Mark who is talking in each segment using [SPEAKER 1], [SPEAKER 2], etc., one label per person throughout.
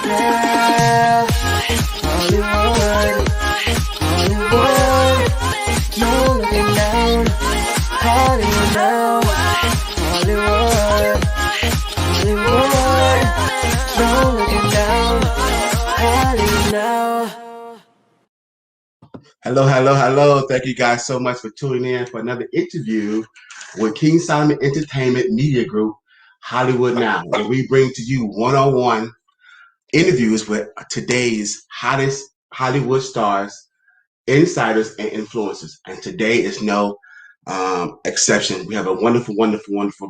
[SPEAKER 1] Yeah, Hollywood, Hollywood, no looking down. Hollywood now, Hollywood, Hollywood, no looking down. Hollywood now.
[SPEAKER 2] Hello. Thank you guys so much for tuning in for another interview with King Solomon Entertainment Media Group, Hollywood Now, where we bring to you one-on-one interviews with today's hottest Hollywood stars, insiders, and influencers. And today is no exception. We have a wonderful,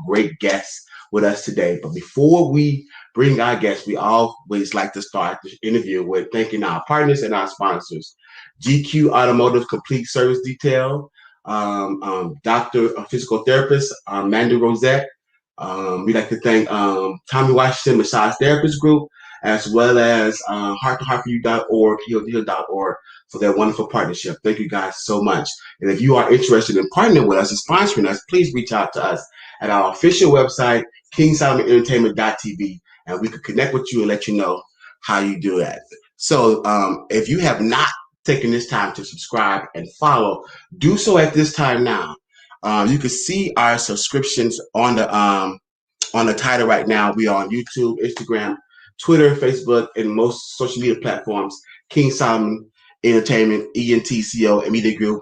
[SPEAKER 2] great guest with us today. But before we bring our guests, we always like to start the interview with thanking our partners and our sponsors. GQ Automotive Complete Service Detail, Doctor Physical Therapist, Amanda Rosette. We'd like to thank Tommy Washington Massage Therapist Group, as well as hearttoheartforyou.org, heal.org for their wonderful partnership. Thank you guys so much. And if you are interested in partnering with us and sponsoring us, please reach out to us at our official website, kingsolomonentertainment.tv, and we can connect with you and let you know how you do that. So if you have not taken this time to subscribe and follow, do so at this time now. You can see our subscriptions on the title right now. We are on YouTube, Instagram, Twitter, Facebook, and most social media platforms. King Solomon Entertainment, ENTCO, and Media Group.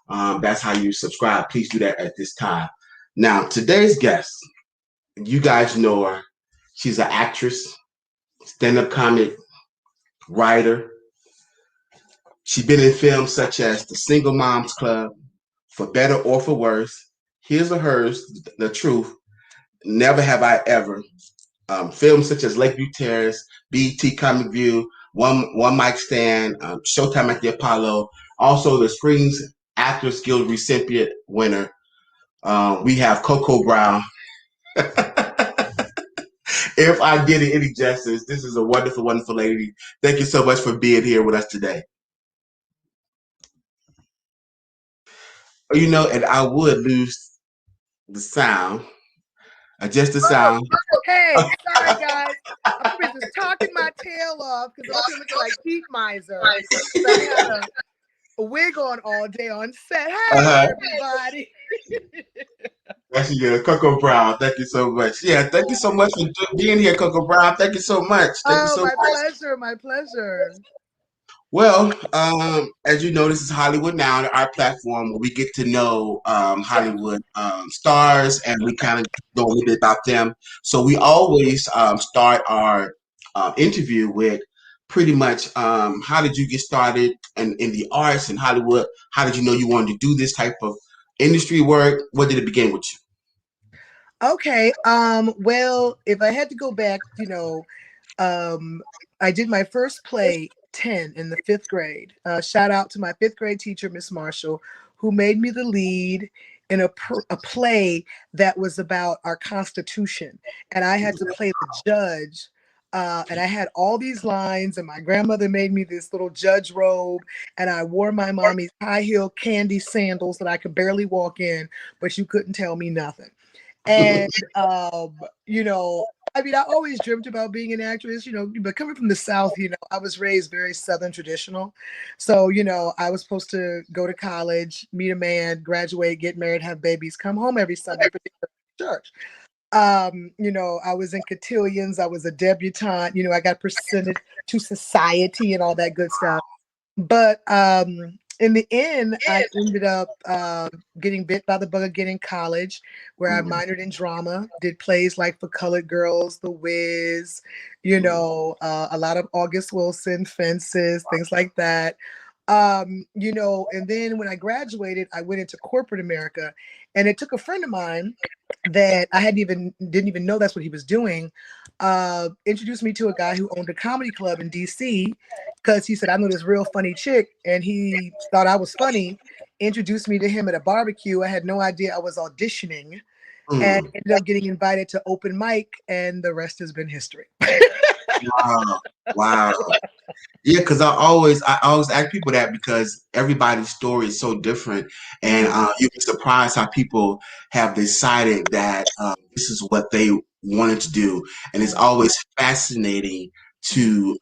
[SPEAKER 2] That's how you subscribe. Please do that at this time. Now, today's guest, you guys know her. She's an actress, stand-up comic, writer. She's been in films such as The Single Moms Club, For Better or For Worse, His or Hers, The Truth, Never Have I Ever. Films such as Lakeview Terrace, BET Comic View, One Mic Stand, Showtime at the Apollo. Also, the Springs Actors Guild recipient winner. We have Coco Brown. If I did it any justice, this is a wonderful lady. Thank you so much for being here with us today. You know, and I would lose the sound. Adjust the sound.
[SPEAKER 3] Hey, sorry guys. I'm just talking my tail off because I'm looking like Pete Miser. So I had a wig on all day on set. Hi, everybody.
[SPEAKER 2] That's you, Coco Brown. Thank you so much. Yeah, thank you so much for being here, Coco Brown. Thank you so much.
[SPEAKER 3] My pleasure.
[SPEAKER 2] Well, as you know, this is Hollywood Now, our platform where we get to know Hollywood stars and we kind of know a little bit about them. So we always start our interview with pretty much how did you get started in the arts in Hollywood? How did you know you wanted to do this type of industry work? What did it begin with you?
[SPEAKER 3] Okay. Well, if I had to go back, I did my first play 10 in the 5th grade. Shout out to my 5th grade teacher, Miss Marshall, who made me the lead in a play that was about our Constitution. And I had to play the judge. And I had all these lines, and my grandmother made me this little judge robe, and I wore my mommy's high heel candy sandals that I could barely walk in, but you couldn't tell me nothing. And, I always dreamt about being an actress, but coming from the South, I was raised very Southern traditional. So, I was supposed to go to college, meet a man, graduate, get married, have babies, come home every Sunday for church. I was in cotillions. I was a debutante. I got presented to society and all that good stuff. But in the end, I ended up getting bit by the bug again in college, where I minored in drama, did plays like For Colored Girls, The Wiz, a lot of August Wilson, Fences, things like that. And then when I graduated, I went into corporate America, and it took a friend of mine that I didn't even know that's what he was doing, introduced me to a guy who owned a comedy club in DC, because he said, I know this real funny chick, and he thought I was funny, introduced me to him at a barbecue. I had no idea I was auditioning, and ended up getting invited to open mic, and the rest has been history.
[SPEAKER 2] Wow. Yeah, because I always ask people that, because everybody's story is so different, and you'd be surprised how people have decided that this is what they wanted to do, and it's always fascinating to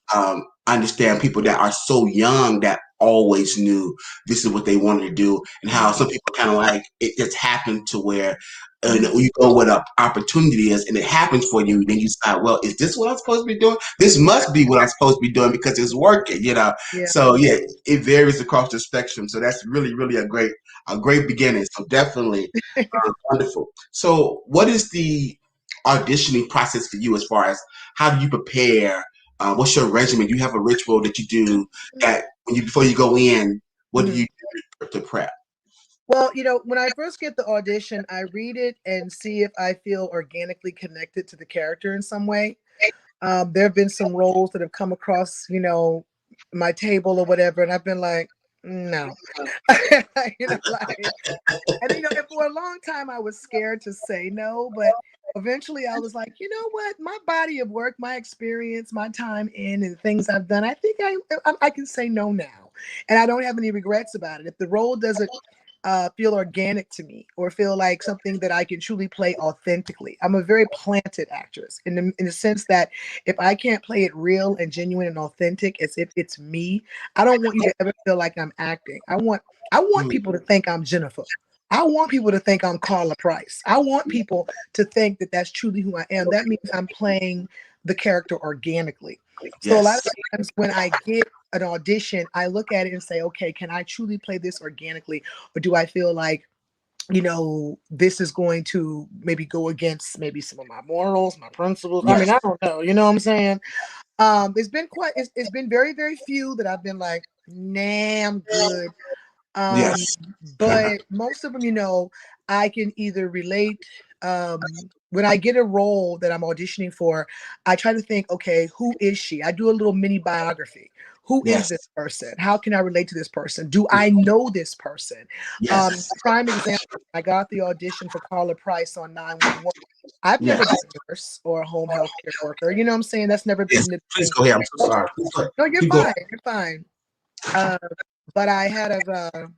[SPEAKER 2] understand people that are so young that always knew this is what they wanted to do, and how some people kind of like it just happened to where you go where the opportunity is and it happens for you, then you decide, well, is this what I'm supposed to be doing? This must be what I'm supposed to be doing because it's working, you know.
[SPEAKER 3] Yeah.
[SPEAKER 2] So yeah, it varies across the spectrum. So that's really, really a great beginning. So definitely wonderful. So what is the auditioning process for you as far as how do you prepare? What's your regimen? Do you have a ritual that you do that when you before you go in? What do
[SPEAKER 3] Mhm.
[SPEAKER 2] you do to prep?
[SPEAKER 3] Well, when I first get the audition, I read it and see if I feel organically connected to the character in some way. There have been some roles that have come across, my table or whatever, and I've been like, no, like, and for a long time I was scared to say no, but eventually I was like, you know what, my body of work, my experience, my time in, and the things I've done, I think I can say no now, and I don't have any regrets about it. If the role doesn't feel organic to me or feel like something that I can truly play authentically. I'm a very planted actress in the sense that if I can't play it real and genuine and authentic as if it's me, I don't want you to ever feel like I'm acting. I want
[SPEAKER 2] Mm,
[SPEAKER 3] people to think I'm Jennifer. I want people to think I'm Carla Price. I want people to think that that's truly who I am. That means I'm playing the character organically. So a lot of
[SPEAKER 2] yes.
[SPEAKER 3] times when I get an audition, I look at it and say, okay, can I truly play this organically? Or do I feel like, this is going to maybe go against maybe some of my morals, my principles? I mean,
[SPEAKER 2] Yes.
[SPEAKER 3] I don't know. You know what I'm saying? It's been very, very few that I've been like, nah, I'm good. Um,
[SPEAKER 2] Yes.
[SPEAKER 3] but most of them, I can either relate. When I get a role that I'm auditioning for, I try to think, okay, who is she? I do a little mini biography. Who is
[SPEAKER 2] Yes.
[SPEAKER 3] this person? How can I relate to this person? Do I know this person?
[SPEAKER 2] Yes.
[SPEAKER 3] Prime example, I got the audition for Carla Price on 911. I've never been
[SPEAKER 2] Yes.
[SPEAKER 3] a nurse or a home health care worker. You know what I'm saying? That's never
[SPEAKER 2] Yes.
[SPEAKER 3] been the
[SPEAKER 2] Please
[SPEAKER 3] thing.
[SPEAKER 2] go ahead. I'm so sorry. Please go ahead.
[SPEAKER 3] No, you're
[SPEAKER 2] Keep going.
[SPEAKER 3] fine. You're fine. Uh, but I had a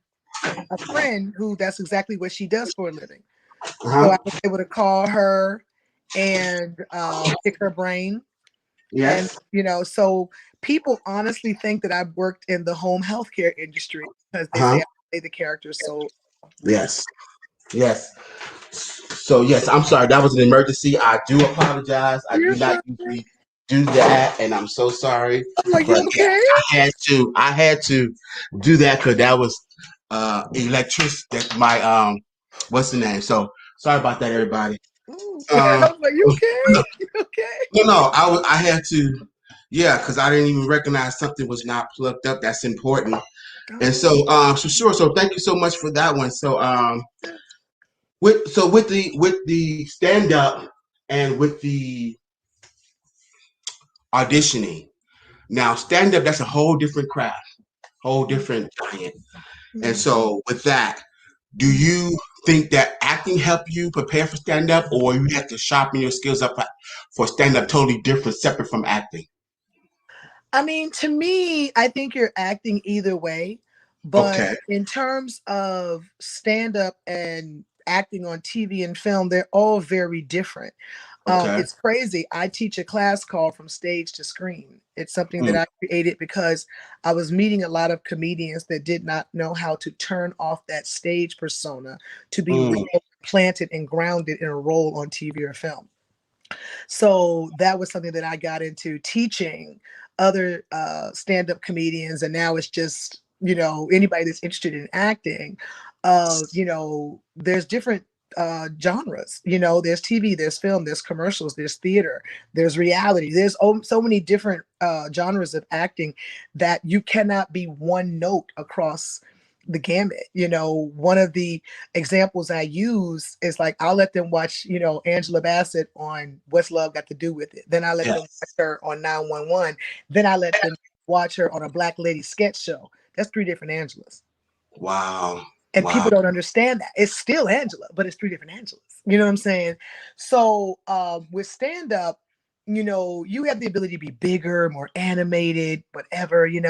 [SPEAKER 3] friend who that's exactly what she does for a living. So I
[SPEAKER 2] Uh-huh.
[SPEAKER 3] was able to call her and pick her brain. And,
[SPEAKER 2] Yes.
[SPEAKER 3] so people honestly think that I've worked in the home healthcare industry because they say
[SPEAKER 2] Uh-huh.
[SPEAKER 3] I play the character so well.
[SPEAKER 2] Yes. Yes. So yes, I'm sorry. That was an emergency. I do apologize. I do
[SPEAKER 3] You're
[SPEAKER 2] not
[SPEAKER 3] fine.
[SPEAKER 2] usually do that, and I'm so sorry.
[SPEAKER 3] I'm like,
[SPEAKER 2] But
[SPEAKER 3] you
[SPEAKER 2] yeah,
[SPEAKER 3] okay?
[SPEAKER 2] I had to do that because that was electric. That's my what's the name? So sorry about that, everybody.
[SPEAKER 3] Ooh. I
[SPEAKER 2] Um,
[SPEAKER 3] was like, you okay?
[SPEAKER 2] no,
[SPEAKER 3] You okay?
[SPEAKER 2] no, I had to, yeah, because I didn't even recognize something was not plugged up. That's important. And
[SPEAKER 3] Oh,
[SPEAKER 2] so, so sure. So thank you so much for that one. So, with the stand up and with the auditioning, now stand up that's a whole different craft, whole different giant. And
[SPEAKER 3] mm,
[SPEAKER 2] so with that, do
[SPEAKER 3] mm.
[SPEAKER 2] you think that acting helped you prepare for stand up, or you had to sharpen your skills up for stand up totally different, separate from acting?
[SPEAKER 3] I mean, to me, I think you're acting either way. But
[SPEAKER 2] Okay,
[SPEAKER 3] in terms of stand up and acting on TV and film, they're all very different.
[SPEAKER 2] okay.
[SPEAKER 3] It's crazy. I teach a class called From Stage to Screen. It's something that
[SPEAKER 2] Mm,
[SPEAKER 3] I created because I was meeting a lot of comedians that did not know how to turn off that stage persona to be real,
[SPEAKER 2] mm,
[SPEAKER 3] planted, and grounded in a role on TV or film. So that was something that I got into teaching other stand-up comedians, and now it's just anybody that's interested in acting. There's different genres. There's TV, there's film, there's commercials, there's theater, there's reality. There's so many different genres of acting that you cannot be one note across the gamut. One of the examples I use is like I'll let them watch, Angela Bassett on What's Love Got to Do with It. Then I let them watch
[SPEAKER 2] yes.
[SPEAKER 3] her on 911. Then I let them watch her on a Black Lady sketch show. That's three different Angelas.
[SPEAKER 2] Wow.
[SPEAKER 3] And people
[SPEAKER 2] Wow.
[SPEAKER 3] don't understand that. It's still Angela, but it's three different Angelas. You know what I'm saying? So with stand up, you have the ability to be bigger, more animated, whatever. You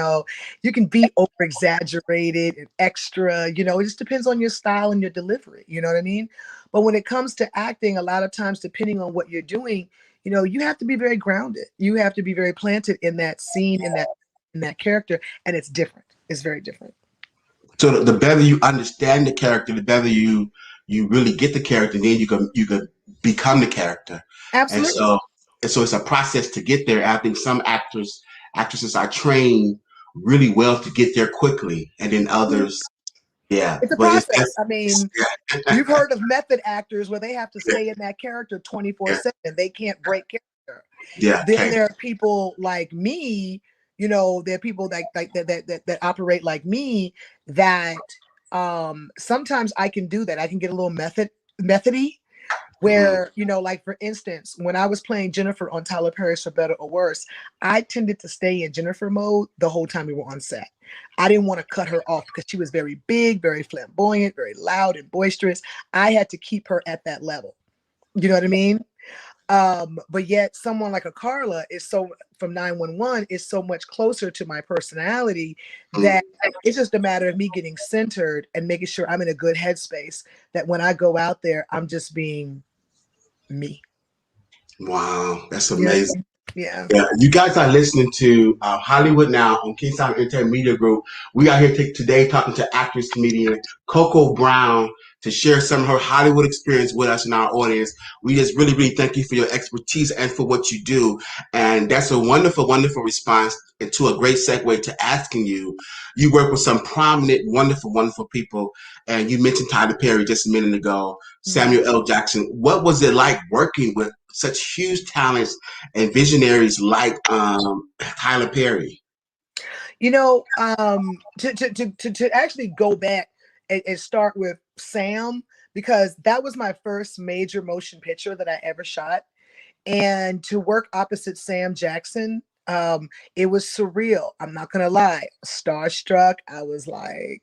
[SPEAKER 3] can be over exaggerated and extra. It just depends on your style and your delivery. You know what I mean? But when it comes to acting, a lot of times, depending on what you're doing, you know, you have to be very grounded. You have to be very planted in that scene, in that character, and it's different. It's very different.
[SPEAKER 2] So the better you understand the character, the better you really get the character, then you can become the character. And
[SPEAKER 3] Absolutely.
[SPEAKER 2] so it's a process to get there. I think some actresses are trained really well to get there quickly, and then
[SPEAKER 3] Mhm.
[SPEAKER 2] others, yeah.
[SPEAKER 3] It's a
[SPEAKER 2] But
[SPEAKER 3] process. I mean,
[SPEAKER 2] yeah,
[SPEAKER 3] you've heard of method actors where they have to
[SPEAKER 2] yeah,
[SPEAKER 3] stay in that character
[SPEAKER 2] yeah,
[SPEAKER 3] 24/7. They can't break character.
[SPEAKER 2] yeah.
[SPEAKER 3] Then
[SPEAKER 2] Okay.
[SPEAKER 3] there are people like me, you know, there are people that operate like me that sometimes I can do that. I can get a little methody
[SPEAKER 2] Mhm.
[SPEAKER 3] where, you know, like for instance, when I was playing Jennifer on Tyler Perry's For Better or Worse, I tended to stay in Jennifer mode the whole time we were on set. I didn't want to cut her off because she was very big, very flamboyant, very loud and boisterous. I had to keep her at that level. You know what I mean? But yet someone like a Carla is so from 911 is so much closer to my personality
[SPEAKER 2] Mm.
[SPEAKER 3] that it's just a matter of me getting centered and making sure I'm in a good headspace, that when I go out there, I'm just being me.
[SPEAKER 2] Wow, that's
[SPEAKER 3] You know what I
[SPEAKER 2] amazing.
[SPEAKER 3] mean? Yeah.
[SPEAKER 2] Yeah, you guys are listening to Hollywood Now on Kingstown Entertainment Media Group. We are here today talking to actress comedian Coco Brown to share some of her Hollywood experience with us and our audience. We just really, really thank you for your expertise and for what you do. And that's a wonderful, wonderful response to a great segue to asking you. You work with some prominent, wonderful, wonderful people. And you mentioned Tyler Perry just a minute ago,
[SPEAKER 3] Mhm.
[SPEAKER 2] Samuel L. Jackson. What was it like working with such huge talents and visionaries like Tyler Perry?
[SPEAKER 3] You know, to actually go back and start with Sam, because that was my first major motion picture that I ever shot. And to work opposite Sam Jackson, it was surreal. I'm not gonna lie, starstruck. I was like,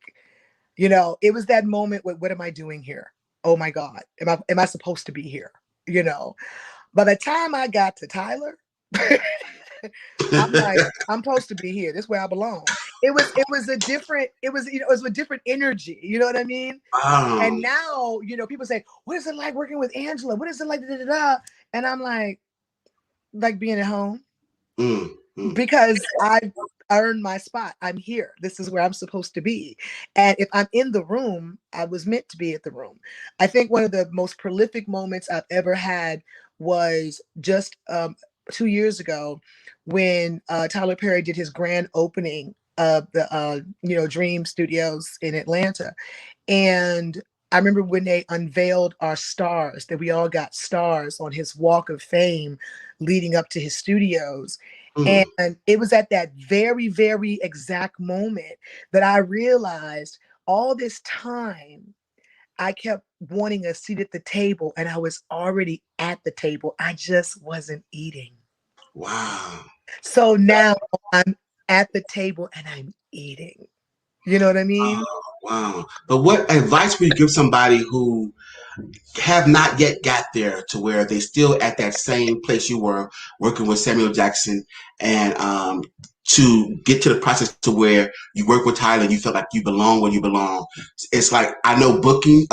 [SPEAKER 3] you know, it was that moment with what am I doing here? Oh my God, am I supposed to be here? You know, by the time I got to Tyler, I'm like, I'm supposed to be here. This is where I belong. It was a different, it was a different energy. You know what I mean? And
[SPEAKER 2] um,
[SPEAKER 3] now, you know, people say, what is it like working with Angela? What is it like? Da, da, da, da? And I'm like being at home,
[SPEAKER 2] mm, mm.
[SPEAKER 3] because I've earned my spot. I'm here. This is where I'm supposed to be. And if I'm in the room, I was meant to be at the room. I think one of the most prolific moments I've ever had was just 2 years ago when Tyler Perry did his grand opening of the you know, Dream Studios in Atlanta. And I remember when they unveiled our stars, that we all got stars on his walk of fame leading up to his studios.
[SPEAKER 2] Mm.
[SPEAKER 3] And it was at that very, very exact moment that I realized all this time I kept wanting a seat at the table, and I was already at the table. I just wasn't eating.
[SPEAKER 2] Wow.
[SPEAKER 3] So now I'm at the table and I'm eating. You know what I mean?
[SPEAKER 2] Oh, wow. But what advice would you give somebody who have not yet got there to where they still at that same place you were working with Samuel Jackson and to get to the process to where you work with Tyler and you feel like you belong where you belong. It's like I know booking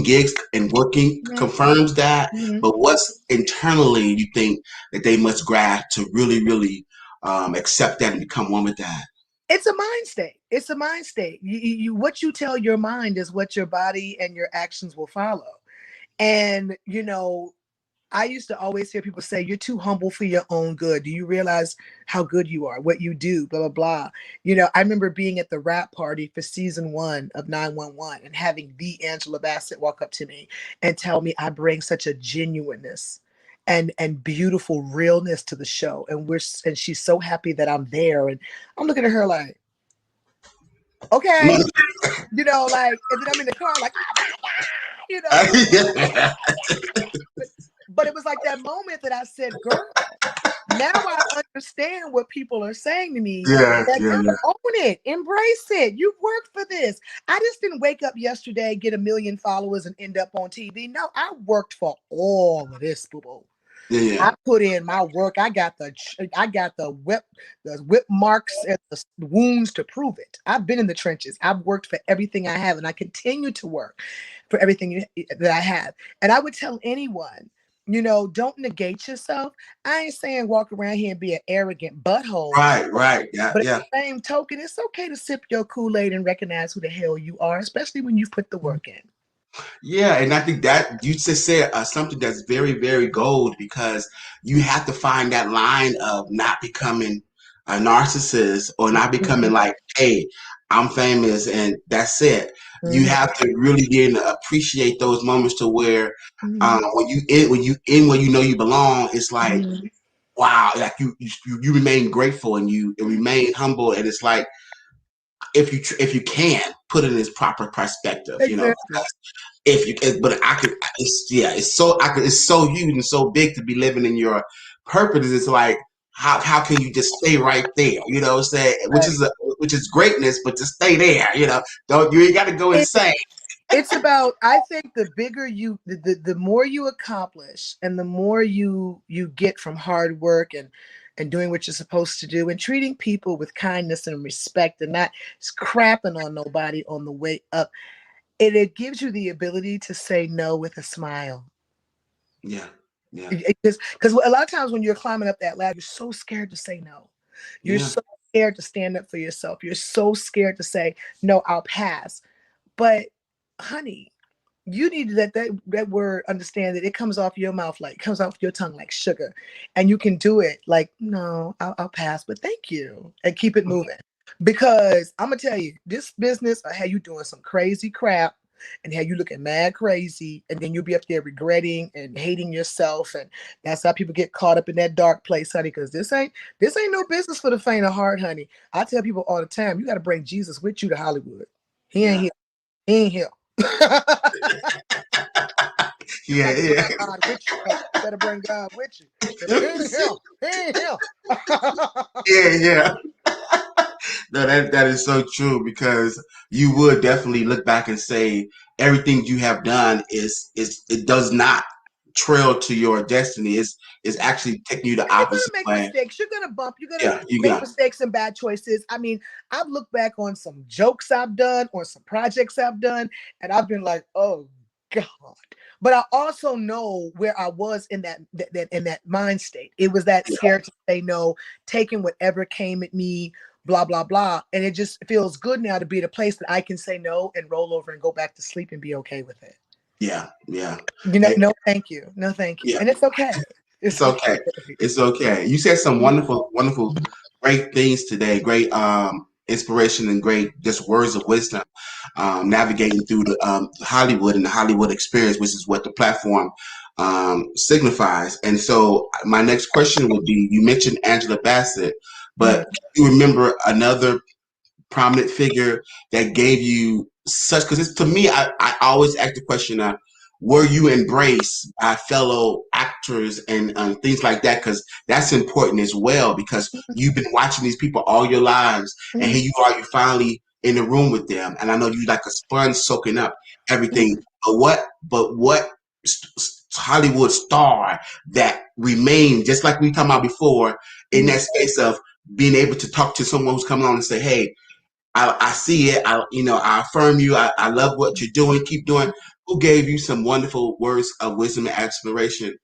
[SPEAKER 2] gigs and working
[SPEAKER 3] Mhm,
[SPEAKER 2] confirms that,
[SPEAKER 3] mhm.
[SPEAKER 2] but what's internally you think that they must grasp to really, really accept that and become one with that?
[SPEAKER 3] It's a mind state. It's a mind state. What you tell your mind is what your body and your actions will follow. And, you know, I used to always hear people say, you're too humble for your own good. Do you realize how good you are, what you do, blah, blah, blah. You know, I remember being at the rap party for season 1 of 911 and having the Angela Bassett walk up to me and tell me I bring such a genuineness and beautiful realness to the show. And she's so happy that I'm there. And I'm looking at her like, okay, you know, like, and then I'm in the car like, oh my God, you know, but it was like that moment that I said, girl, now I understand what people are saying to me.
[SPEAKER 2] Yeah,
[SPEAKER 3] That
[SPEAKER 2] yeah,
[SPEAKER 3] girl,
[SPEAKER 2] yeah.
[SPEAKER 3] own it, embrace it. You've worked for this. I just didn't wake up yesterday, get 1 million followers, and end up on TV. No, I worked for all of this, boo boo.
[SPEAKER 2] Yeah,
[SPEAKER 3] I
[SPEAKER 2] yeah.
[SPEAKER 3] put in my work. I got the whip marks and the wounds to prove it. I've been in the trenches. I've worked for everything I have, and I continue to work for everything that I have. And I would tell anyone, You know, don't negate yourself. I ain't saying walk around here and be an arrogant butthole,
[SPEAKER 2] Right. Yeah,
[SPEAKER 3] but at
[SPEAKER 2] yeah.
[SPEAKER 3] the same token, it's okay to sip your Kool-Aid and recognize who the hell you are, especially when you've put the work in.
[SPEAKER 2] Yeah, and I think that you just said something that's very, very gold because you have to find that line of not becoming a narcissist or not becoming
[SPEAKER 3] Mhm.
[SPEAKER 2] like, hey, I'm famous and that's it. You
[SPEAKER 3] Mhm.
[SPEAKER 2] have to really begin to appreciate those moments to where
[SPEAKER 3] Mhm.
[SPEAKER 2] when you in where you know you belong, it's like
[SPEAKER 3] Mhm.
[SPEAKER 2] wow, like you remain grateful and you remain humble, and it's like if you can put it in its proper perspective, you know,
[SPEAKER 3] Exactly.
[SPEAKER 2] if you can, but I could, it's yeah, it's so I could, it's so huge and so big to be living in your purpose. It's like how can you just stay right there? You know, what I'm saying which is greatness, but to stay there, you know, don't you ain't got to go
[SPEAKER 3] It,
[SPEAKER 2] insane.
[SPEAKER 3] it's about, I think the bigger you, the more you accomplish and the more you get from hard work and doing what you're supposed to do and treating people with kindness and respect and not crapping on nobody on the way up, it gives you the ability to say no with a smile.
[SPEAKER 2] Yeah, yeah,
[SPEAKER 3] Because a lot of times when you're climbing up that ladder, you're so scared to say no. You're
[SPEAKER 2] yeah,
[SPEAKER 3] so scared to stand up for yourself. You're so scared to say, no, I'll pass. But honey, you need to let that word understand that it comes off your mouth, like comes off your tongue like sugar. And you can do it like, no, I'll pass, but thank you. And keep it moving. Because I'm gonna tell you, this business I had you doing some crazy crap and had you looking mad crazy, and then you'll be up there regretting and hating yourself. And that's how people get caught up in that dark place, honey. Because this ain't no business for the faint of heart, honey. I tell people all the time, you got to bring Jesus with you to Hollywood. He ain't
[SPEAKER 2] yeah,
[SPEAKER 3] here. He ain't here. You
[SPEAKER 2] yeah,
[SPEAKER 3] got to bring
[SPEAKER 2] yeah,
[SPEAKER 3] God with you. Huh? You better bring God with you. Because he ain't here. He ain't here.
[SPEAKER 2] yeah. No, that is so true because you would definitely look back and say everything you have done is it does not trail to your destiny. Is actually taking you the
[SPEAKER 3] You're gonna
[SPEAKER 2] opposite
[SPEAKER 3] make
[SPEAKER 2] way.
[SPEAKER 3] mistakes. You're gonna bump. You're gonna
[SPEAKER 2] Yeah, you
[SPEAKER 3] make
[SPEAKER 2] got
[SPEAKER 3] mistakes and bad choices. I mean, I've looked back on some jokes I've done, or some projects I've done, and I've been like, oh God. But I also know where I was in that in that mind state. It was that
[SPEAKER 2] yeah,
[SPEAKER 3] scared to say no, taking whatever came at me, blah blah blah. And it just feels good now to be at a place that I can say no and roll over and go back to sleep and be okay with it.
[SPEAKER 2] yeah.
[SPEAKER 3] You know,
[SPEAKER 2] Eh,
[SPEAKER 3] no, thank you, no, thank you,
[SPEAKER 2] yeah.
[SPEAKER 3] and it's okay.
[SPEAKER 2] It's
[SPEAKER 3] It's
[SPEAKER 2] okay.
[SPEAKER 3] okay.
[SPEAKER 2] It's okay. You said some wonderful, wonderful, great things today. Great inspiration and great just words of wisdom. Navigating through the Hollywood and the Hollywood experience, which is what the platform signifies. And so, my next question would be: you mentioned Angela Bassett, but
[SPEAKER 3] Mhm.
[SPEAKER 2] do you remember another prominent figure that gave you such because to me I always ask the question were you embraced by fellow actors and things like that because that's important as well because you've been watching these people all your lives and
[SPEAKER 3] Mhm.
[SPEAKER 2] here you are you finally in the room with them and I know you like a sponge soaking up everything but what Hollywood star that remained just like we talked about before in
[SPEAKER 3] Mhm.
[SPEAKER 2] that space of being able to talk to someone who's coming on and say hey I see it. I affirm you. I love what you're doing. Keep doing. Who gave you some wonderful words of wisdom and aspiration?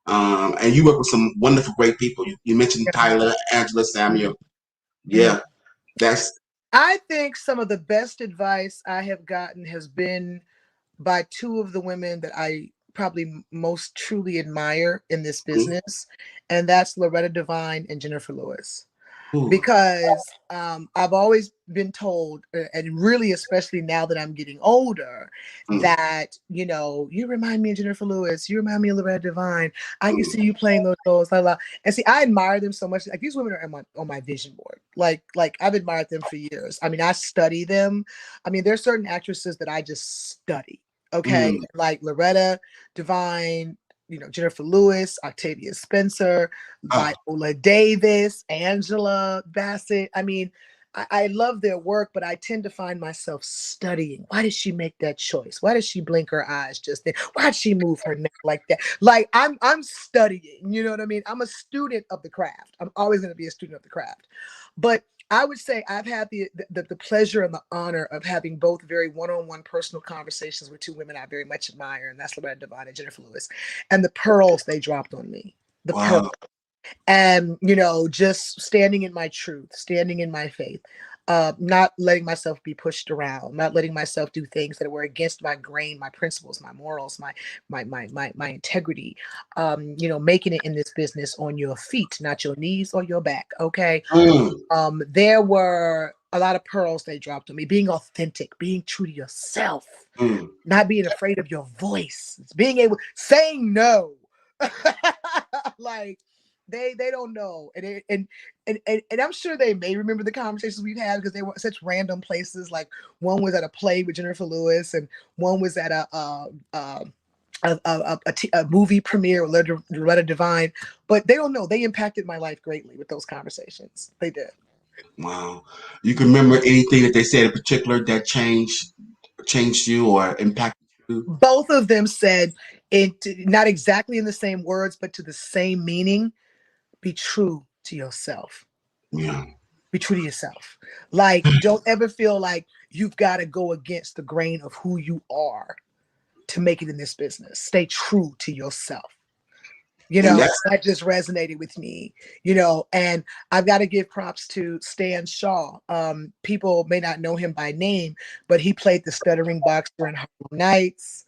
[SPEAKER 2] And you work with some wonderful, great people. You mentioned Tyler, Angela,
[SPEAKER 3] Mhm.
[SPEAKER 2] Samuel.
[SPEAKER 3] Mhm.
[SPEAKER 2] Yeah, that's
[SPEAKER 3] I think some of the best advice I have gotten has been by two of the women that I probably most truly admire in this
[SPEAKER 2] mm,
[SPEAKER 3] business, and that's Loretta Devine and Jennifer Lewis.
[SPEAKER 2] ooh,
[SPEAKER 3] Because I've always been told, and really, especially now that I'm getting older,
[SPEAKER 2] mm,
[SPEAKER 3] that you remind me of Jennifer Lewis, you remind me of Loretta Devine. I can
[SPEAKER 2] mm,
[SPEAKER 3] see you playing those roles, la, la. And see, I admire them so much. Like these women are on my vision board. Like I've admired them for years. I mean, I study them. I mean, there's certain actresses that I just study. Okay,
[SPEAKER 2] mm,
[SPEAKER 3] like Loretta Devine, Jennifer Lewis, Octavia Spencer,
[SPEAKER 2] oh,
[SPEAKER 3] Viola Davis, Angela Bassett. I mean, I love their work, but I tend to find myself studying. Why did she make that choice? Why did she blink her eyes just then? Why did she move her neck like that? Like I'm studying, you know what I mean? I'm a student of the craft. I'm always going to be a student of the craft. But I would say I've had the pleasure and the honor of having both very one-on-one personal conversations with two women I very much admire, and that's Loretta Devine and Jennifer Lewis, and the pearls they dropped on me. The pearls.
[SPEAKER 2] Wow.
[SPEAKER 3] And just standing in my truth, standing in my faith, not letting myself be pushed around, not letting myself do things that were against my grain, my principles, my morals, my integrity. Making it in this business on your feet, not your knees or your back. Okay.
[SPEAKER 2] Mm,
[SPEAKER 3] There were a lot of pearls they dropped on me. Being authentic, being true to yourself,
[SPEAKER 2] mm.
[SPEAKER 3] not being afraid of your voice, being able saying no. Like they don't know, and I'm sure they may remember the conversations we've had because they were such random places. Like one was at a play with Jennifer Lewis, and one was at a movie premiere with Loretta Devine. But they don't know they impacted my life greatly with those conversations. They did.
[SPEAKER 2] Wow. You can remember anything that they said in particular that changed you or impacted you?
[SPEAKER 3] Both of them said it, not exactly in the same words, but to the same meaning. Be true to yourself.
[SPEAKER 2] Yeah.
[SPEAKER 3] Be true to yourself. Like, don't ever feel like you've got to go against the grain of who you are to make it in this business. Stay true to yourself.
[SPEAKER 2] And that's
[SPEAKER 3] That just resonated with me, and I've got to give props to Stan Shaw. People may not know him by name, but he played the stuttering boxer in Harlem Nights.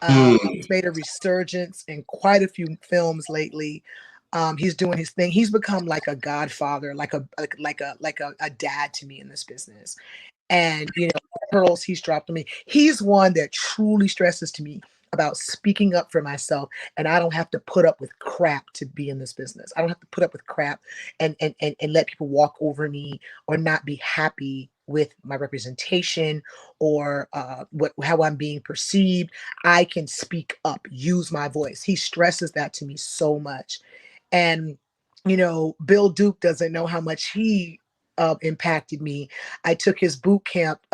[SPEAKER 2] mm,
[SPEAKER 3] He's made a resurgence in quite a few films lately. He's doing his thing. He's become like a godfather, like a dad to me in this business. And pearls he's dropped on me. He's one that truly stresses to me about speaking up for myself, and I don't have to put up with crap to be in this business. I don't have to put up with crap and let people walk over me or not be happy with my representation or how I'm being perceived. I can speak up, use my voice. He stresses that to me so much. And Bill Duke doesn't know how much he impacted me. I took his boot camp.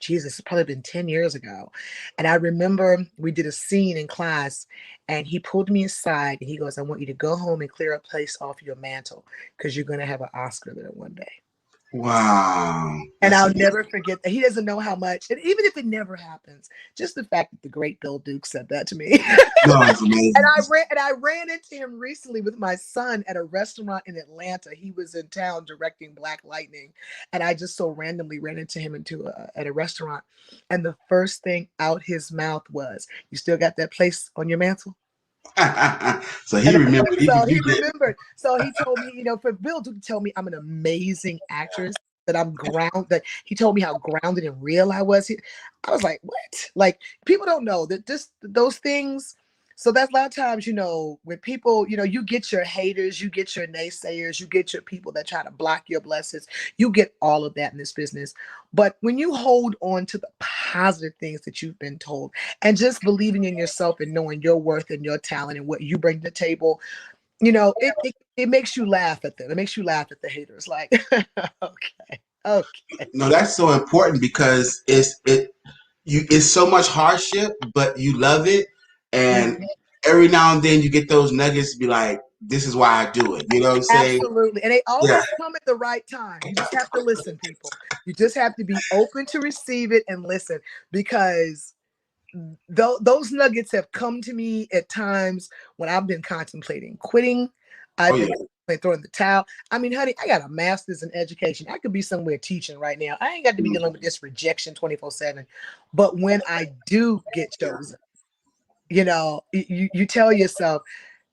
[SPEAKER 3] Jesus, it's probably been 10 years ago. And I remember we did a scene in class, and he pulled me aside and he goes, I want you to go home and clear a place off your mantle because you're going to have an Oscar there one day.
[SPEAKER 2] wow.
[SPEAKER 3] And
[SPEAKER 2] That's
[SPEAKER 3] I'll
[SPEAKER 2] amazing.
[SPEAKER 3] never forget that. He doesn't know how much, and even if it never happens, just the fact that the great Bill Duke said that to me.
[SPEAKER 2] No, it's
[SPEAKER 3] And
[SPEAKER 2] amazing.
[SPEAKER 3] I ran into him recently with my son at a restaurant in Atlanta. He was in town directing Black Lightning, and I just so randomly ran into him at a restaurant. And the first thing out his mouth was, "You still got that place on your mantle?"
[SPEAKER 2] So he
[SPEAKER 3] And
[SPEAKER 2] remembered even
[SPEAKER 3] so he
[SPEAKER 2] you did.
[SPEAKER 3] remembered. So he told me, for Bill to tell me I'm an amazing actress, that I'm that he told me how grounded and real I was. I was like, what? Like, people don't know that just those things. So that's a lot of times, when people, you get your haters, you get your naysayers, you get your people that try to block your blessings. You get all of that in this business. But when you hold on to the positive things that you've been told and just believing in yourself and knowing your worth and your talent and what you bring to the table, it makes you laugh at them. It makes you laugh at the haters. Like, okay, okay.
[SPEAKER 2] No, that's so important because it's so much hardship, but you love it, and
[SPEAKER 3] Mhm.
[SPEAKER 2] every now and then you get those nuggets to be like, this is why I do it. You know what I'm saying?
[SPEAKER 3] Absolutely. And they
[SPEAKER 2] Yeah.
[SPEAKER 3] always come at the right time. You just have to listen, people. You just have to be open to receive it and listen, because those nuggets have come to me at times when I've been contemplating quitting.
[SPEAKER 2] Oh
[SPEAKER 3] I've been
[SPEAKER 2] yeah.
[SPEAKER 3] throwing the towel. I mean, honey, I got a master's in education. I could be somewhere teaching right now. I ain't got to be dealing with this rejection 24/7. But when I do get chosen, you tell yourself,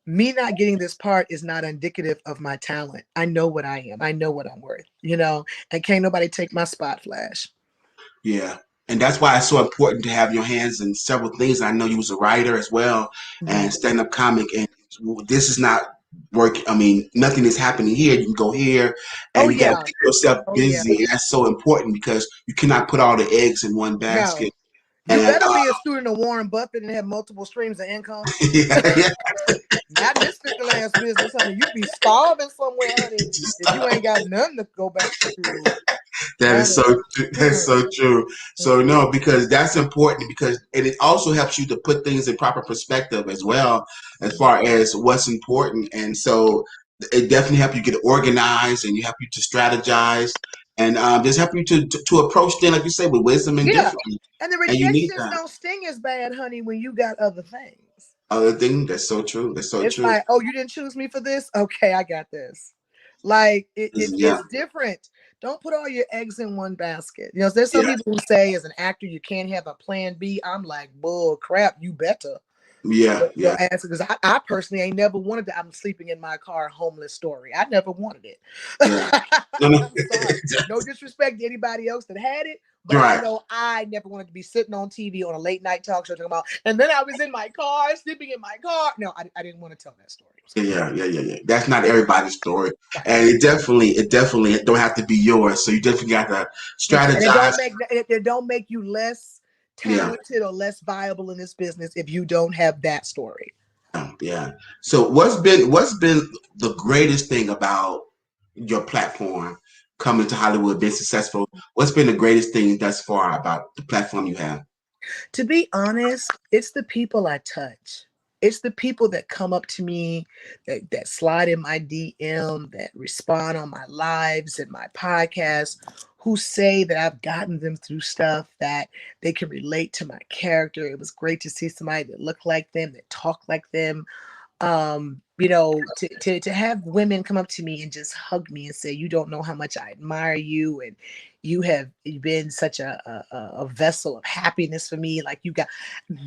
[SPEAKER 3] me not getting this part is not indicative of my talent. I know what I am. I know what I'm worth, and can't nobody take my spot, Flash.
[SPEAKER 2] Yeah. And that's why it's so important to have your hands in several things. I know you was a writer as well
[SPEAKER 3] Mhm.
[SPEAKER 2] and stand-up comic, and this is not working. I mean, nothing is happening here. You can go here
[SPEAKER 3] Oh,
[SPEAKER 2] and you got to
[SPEAKER 3] yeah.
[SPEAKER 2] keep yourself
[SPEAKER 3] Oh, yeah.
[SPEAKER 2] busy. And that's so important because you cannot put all the eggs in one
[SPEAKER 3] No.
[SPEAKER 2] basket.
[SPEAKER 3] You
[SPEAKER 2] And
[SPEAKER 3] better be a student of Warren Buffett and have multiple streams of income.
[SPEAKER 2] yeah, yeah.
[SPEAKER 3] Not in this fickle ass business, honey. You'd be starving somewhere, honey, if you ain't got nothing to go back to school.
[SPEAKER 2] That
[SPEAKER 3] That
[SPEAKER 2] is
[SPEAKER 3] is
[SPEAKER 2] so true. That's
[SPEAKER 3] true.
[SPEAKER 2] so true. So no, because that's important because and it also helps you to put things in proper perspective as well, as far as what's important. And so it definitely helps you get organized and you help you to strategize and just help you to approach things like you say with wisdom and
[SPEAKER 3] Yeah.
[SPEAKER 2] differently.
[SPEAKER 3] And the
[SPEAKER 2] And you need
[SPEAKER 3] rejections
[SPEAKER 2] that.
[SPEAKER 3] don't sting as bad, honey, when you got other things.
[SPEAKER 2] Other thing, that's so true. That's so
[SPEAKER 3] It's
[SPEAKER 2] true.
[SPEAKER 3] like, oh, you didn't choose me for this? Okay, I got this. Like
[SPEAKER 2] Yeah,
[SPEAKER 3] it's different. Don't put all your eggs in one basket. You know, there's some
[SPEAKER 2] yeah,
[SPEAKER 3] people who say as an actor you can't have a plan B. I'm like, bull crap, you better.
[SPEAKER 2] yeah,
[SPEAKER 3] Your
[SPEAKER 2] yeah,
[SPEAKER 3] ass, because I personally ain't never wanted that. I'm sleeping in my car homeless story. I never wanted it.
[SPEAKER 2] yeah. No, no.
[SPEAKER 3] I'm sorry. No disrespect to anybody else that had it, but I
[SPEAKER 2] Right.
[SPEAKER 3] know I never wanted to be sitting on TV on a late night talk show talking about, and then I was in my car, sleeping in my car. No, I didn't want to tell that story.
[SPEAKER 2] Yeah. That's not everybody's story, and it definitely don't have to be yours. So you definitely got to
[SPEAKER 3] And
[SPEAKER 2] strategize.
[SPEAKER 3] it don't make you less
[SPEAKER 2] Yeah,
[SPEAKER 3] talented or less viable in this business if you don't have that story.
[SPEAKER 2] yeah. So what's been the greatest thing about your platform coming to Hollywood, being successful? What's been the greatest thing thus far about the platform you have?
[SPEAKER 3] To be honest, it's the people I touch. It's the people that come up to me, that slide in my DM, that respond on my lives and my podcast, who say that I've gotten them through stuff, that they can relate to my character. It was great to see somebody that looked like them, that talked like them, to have women come up to me and just hug me and say, you don't know how much I admire you, and you have been such a vessel of happiness for me. Like, you got,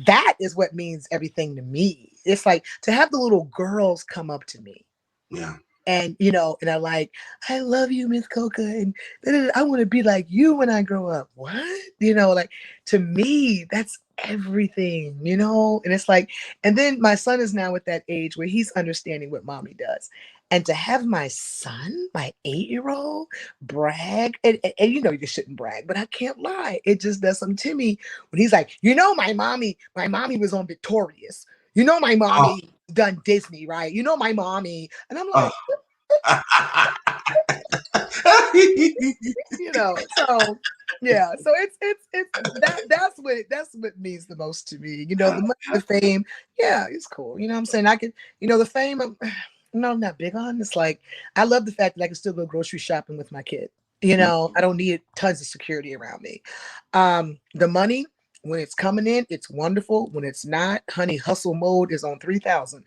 [SPEAKER 3] that is what means everything to me. It's like to have the little girls come up to me
[SPEAKER 2] Yeah.
[SPEAKER 3] and and I like, I love you, Miss Coca, and I want to be like you when I grow up. What? Like, to me, that's everything. And it's like, and then my son is now at that age where he's understanding what mommy does. And to have my son, my 8-year-old, brag, and you shouldn't brag, but I can't lie. It just does something to me when he's like, my mommy was on Victorious. My
[SPEAKER 2] Oh,
[SPEAKER 3] mommy done Disney, right? My mommy. And I'm
[SPEAKER 2] oh.
[SPEAKER 3] like, so yeah, so it's that's what means the most to me. The money, the fame, yeah, it's cool. What I'm saying? I can, the fame, no, I'm not big on. It's like, I love the fact that I can still go grocery shopping with my kid. I don't need tons of security around me. The money, when it's coming in, it's wonderful. When it's not, honey, hustle mode is on 3,000.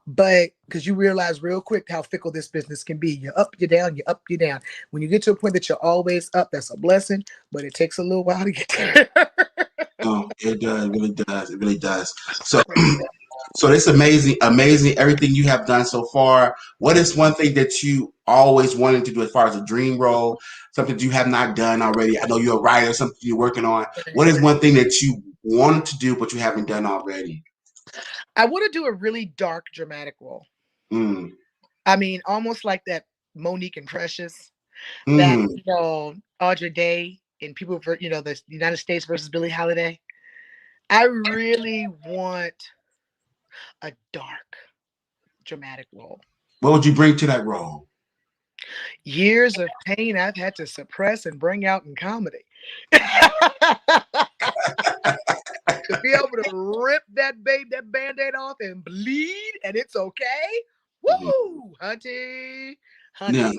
[SPEAKER 3] But because you realize real quick how fickle this business can be. You're up, you're down, you're up, you're down. When you get to a point that you're always up, that's a blessing, but it takes a little while to get there.
[SPEAKER 2] No, it does. It really does. It really does. So, so it's amazing, amazing everything you have done so far. What is one thing that you always wanted to do as far as a dream role, something that you have not done already? I know you're a writer, something you're working on. What is one thing that you wanted to do but you haven't done already?
[SPEAKER 3] I want to do a really dark, dramatic role.
[SPEAKER 2] Mm,
[SPEAKER 3] I mean, almost like that Monique and Precious, that,
[SPEAKER 2] mm.
[SPEAKER 3] Audra Day in People, the United States versus Billie Holiday. I really want a dark, dramatic role.
[SPEAKER 2] What would you bring to that role?
[SPEAKER 3] Years of pain I've had to suppress and bring out in comedy. To be able to rip that band-aid off and bleed, and it's okay.
[SPEAKER 2] Mhm.
[SPEAKER 3] Woo, honey,
[SPEAKER 2] Yeah.
[SPEAKER 3] honey.
[SPEAKER 2] No,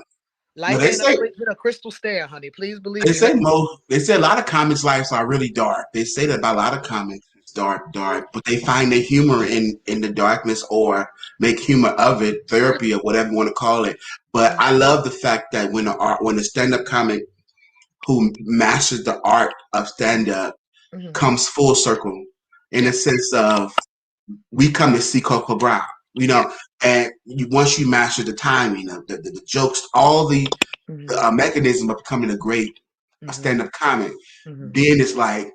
[SPEAKER 3] Life ain't always been a crystal stair, honey. Please believe
[SPEAKER 2] they
[SPEAKER 3] me.
[SPEAKER 2] say they say a lot of comics' lives are really dark. They say that about a lot of comics. It's dark, dark, but they find their humor in the darkness or make humor of it, therapy or whatever you want to call it. But I love the fact that when the stand up comic who masters the art of stand up
[SPEAKER 3] Mhm.
[SPEAKER 2] comes full circle in
[SPEAKER 3] Yeah,
[SPEAKER 2] the sense of we come to see Coco Brown,
[SPEAKER 3] yeah.
[SPEAKER 2] and once you master the timing of the jokes, all the
[SPEAKER 3] Mhm,
[SPEAKER 2] mechanism of becoming a
[SPEAKER 3] mhm,
[SPEAKER 2] stand-up comic,
[SPEAKER 3] mhm.
[SPEAKER 2] then it's like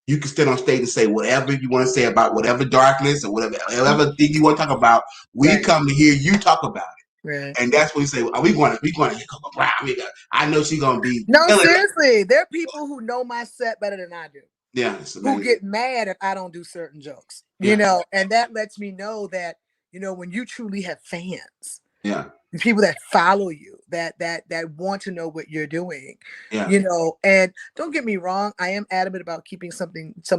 [SPEAKER 2] you can stand on stage and say whatever you want to say about whatever darkness or whatever thing you want to talk about. We
[SPEAKER 3] Right,
[SPEAKER 2] come to hear you talk about
[SPEAKER 3] right.
[SPEAKER 2] it, and that's when you say, "Are we going to hit Coco Brown? I know she's gonna be
[SPEAKER 3] No,
[SPEAKER 2] killing it."
[SPEAKER 3] seriously, there are people who know my set better than I do,
[SPEAKER 2] Yeah, it's
[SPEAKER 3] who
[SPEAKER 2] amazing.
[SPEAKER 3] get mad if I don't do certain jokes,
[SPEAKER 2] Yeah,
[SPEAKER 3] and that lets me know that, when you truly have fans,
[SPEAKER 2] yeah,
[SPEAKER 3] the people that follow you, that want to know what you're doing,
[SPEAKER 2] Yeah.
[SPEAKER 3] you know. And don't get me wrong, I am adamant about keeping some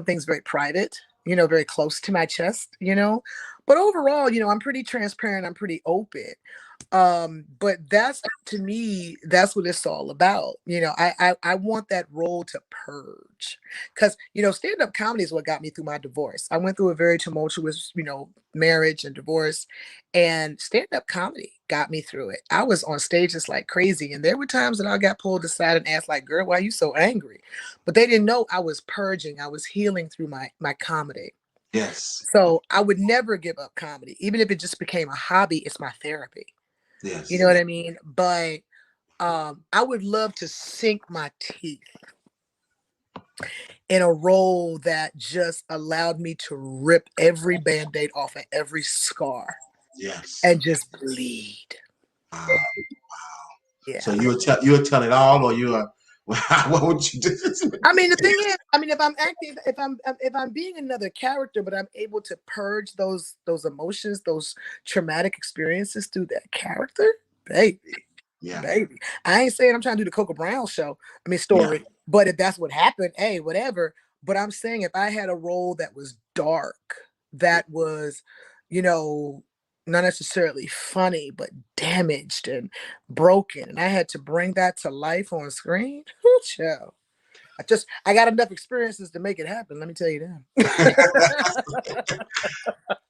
[SPEAKER 3] things very private, you know, very close to my chest, you know. But overall, you know, I'm pretty transparent, I'm pretty open. But that's, to me, that's what it's all about. You know, I want that role to purge, because, you know, stand-up comedy is what got me through my divorce. I went through a very tumultuous, you know, marriage and divorce, and stand-up comedy got me through it. I was on stages like crazy, and there were times that I got pulled aside and asked, like, girl, why are you so angry? But they didn't know I was purging, I was healing through my comedy.
[SPEAKER 2] Yes.
[SPEAKER 3] So I would never give up comedy, even if it just became a hobby. It's my therapy.
[SPEAKER 2] Yes.
[SPEAKER 3] You know what I mean? But I would love to sink my teeth in a role that just allowed me to rip every band-aid off of every scar
[SPEAKER 2] Yes.
[SPEAKER 3] and just bleed.
[SPEAKER 2] Wow.
[SPEAKER 3] Yeah.
[SPEAKER 2] So you would tell it all, or you are, what would you do?
[SPEAKER 3] I mean, the thing is, I mean, if I'm acting, if I'm being another character, but I'm able to purge those emotions, those traumatic experiences through that character, baby.
[SPEAKER 2] Yeah.
[SPEAKER 3] Baby. I ain't saying I'm trying to do the Coca Brown story,
[SPEAKER 2] Yeah.
[SPEAKER 3] but if that's what happened, hey, whatever. But I'm saying, if I had a role that was dark, that was, you know, not necessarily funny, but damaged and broken, and I had to bring that to life on screen, whoo, child. I got enough experiences to make it happen. Let me tell you that.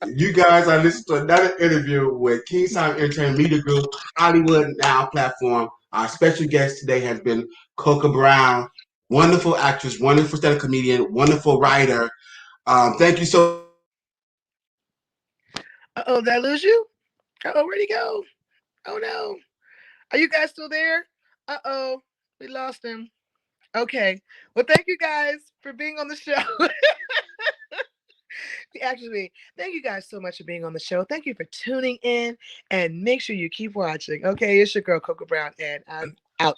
[SPEAKER 2] You guys are listening to another interview with King Simon Entertainment Media Group Hollywood Now platform. Our special guest today has been Coca Brown, wonderful actress, wonderful stand-up comedian, wonderful writer. Thank you so.
[SPEAKER 3] Uh-oh, did I lose you? Uh-oh, where'd he go? Oh no. Are you guys still there? Uh-oh, we lost him. Okay. Well, thank you guys for being on the show. Actually, thank you guys so much for being on the show. Thank you for tuning in, and make sure you keep watching. Okay, it's your girl Coca Brown, and I'm out.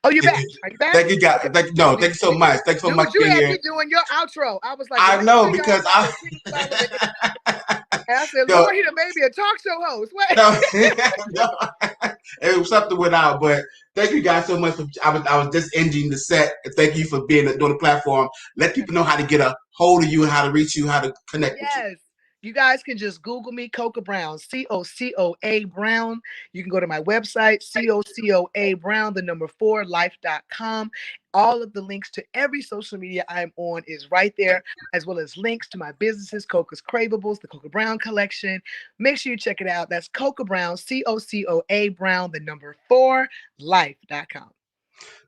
[SPEAKER 3] Oh, you're back. Are you back?
[SPEAKER 2] Thank you, guys. Thank you so much. Thanks so
[SPEAKER 3] Dude,
[SPEAKER 2] much
[SPEAKER 3] you
[SPEAKER 2] being
[SPEAKER 3] had
[SPEAKER 2] here.
[SPEAKER 3] me doing your outro. I was like,
[SPEAKER 2] I know, because I.
[SPEAKER 3] And I said,
[SPEAKER 2] No.
[SPEAKER 3] Lord, he done made me a talk show host. Wait.
[SPEAKER 2] No, it was something went out, but thank you guys so much. I was just ending the set. Thank you for being doing the platform. Let people know how to get a hold of you, how to reach you, how to connect with you.
[SPEAKER 3] Yes. You guys can just Google me, Coca Brown, COCOA Brown. You can go to my website, COCOA Brown, the number 4, life.com. All of the links to every social media I'm on is right there, as well as links to my businesses, Coca's Cravables, the Coca Brown collection. Make sure you check it out. That's Coca Brown, COCOA Brown, the number 4, life.com.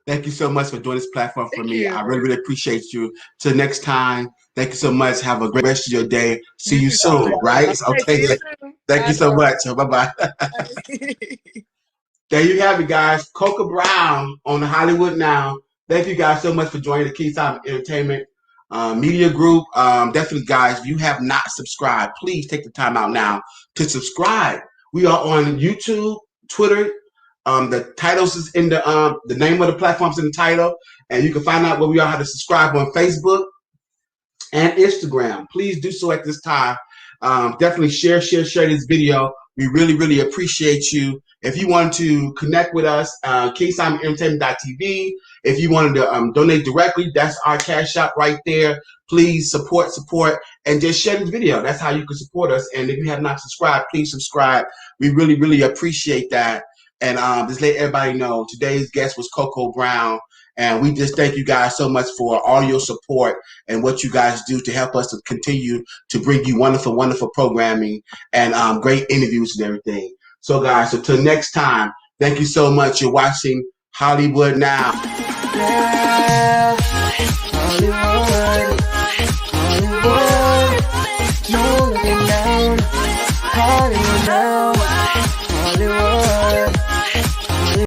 [SPEAKER 2] Thank you so much for doing this platform for me.
[SPEAKER 3] You.
[SPEAKER 2] I really, really appreciate you. Till next time, thank you so much. Have a great rest of your day. See you soon, right? Okay. Thank you so much. Bye-bye. There you have it, guys. Coca Brown on the Hollywood Now. Thank you guys so much for joining the King Simon Entertainment Media Group. Definitely, guys, if you have not subscribed, please take the time out now to subscribe. We are on YouTube, Twitter. The titles is in the name of the platform's in the title, and you can find out where we are, how to subscribe on Facebook and Instagram. Please do so at this time. Definitely share this video. We really, really appreciate you. If you want to connect with us, KingSimonEntertainment.tv. If you wanted to donate directly, that's our cash app right there. Please support, and just share this video. That's how you can support us. And if you have not subscribed, please subscribe. We really, really appreciate that. And just let everybody know, today's guest was Coco Brown. And we just thank you guys so much for all your support and what you guys do to help us to continue to bring you wonderful, wonderful programming and great interviews and everything. So, guys, so till next time, thank you so much. You're watching Hollywood Now.
[SPEAKER 1] Yeah, Hollywood, Hollywood, no looking down, Hollywood Now.